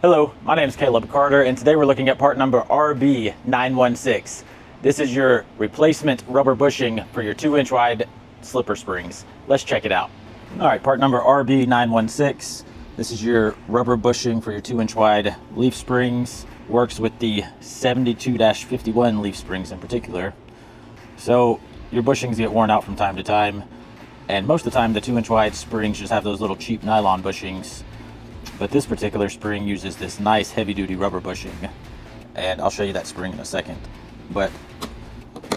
Hello, my name is Caleb Carter, and today we're looking at part number RB916. This is your replacement rubber bushing for your 2-inch wide slipper springs. Let's check it out. All right, part number RB916. This is your rubber bushing for your 2-inch wide leaf springs. Works with the 72-51 leaf springs in particular. So your bushings get worn out from time to time, and most of the time the 2-inch wide springs just have those little cheap nylon bushings. But this particular spring uses this nice heavy-duty rubber bushing, and I'll show you that spring in a second. But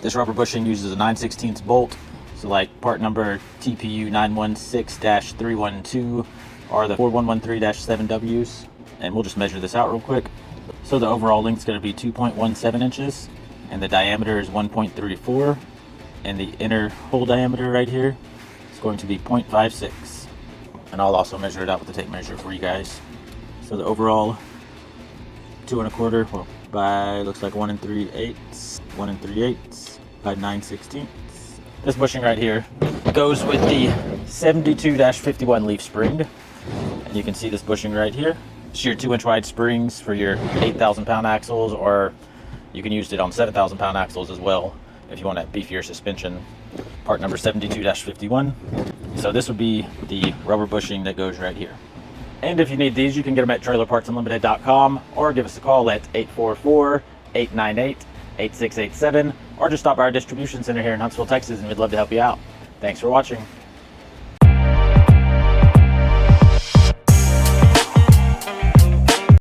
this rubber bushing uses a 9/16 bolt, so like part number TPU 916-312 or the 4113-7Ws, and we'll just measure this out real quick. So the overall length is going to be 2.17 inches, and the diameter is 1.34, and the inner hole diameter right here is going to be 0.56. And I'll also measure it out with the tape measure for you guys. So the overall 2 1/4, well, by looks like 1 3/8 by 9/16. This bushing right here goes with the 72-51 leaf spring, and you can see this bushing right here. It's your 2-inch wide springs for your 8,000 pound axles, or you can use it on 7,000 pound axles as well if you want that beefier suspension. Part number 72-51. So this would be the rubber bushing that goes right here. And if you need these, you can get them at trailerpartsunlimited.com, or give us a call at 844-898-8687, or just stop by our distribution center here in Huntsville, Texas, and we'd love to help you out. Thanks for watching.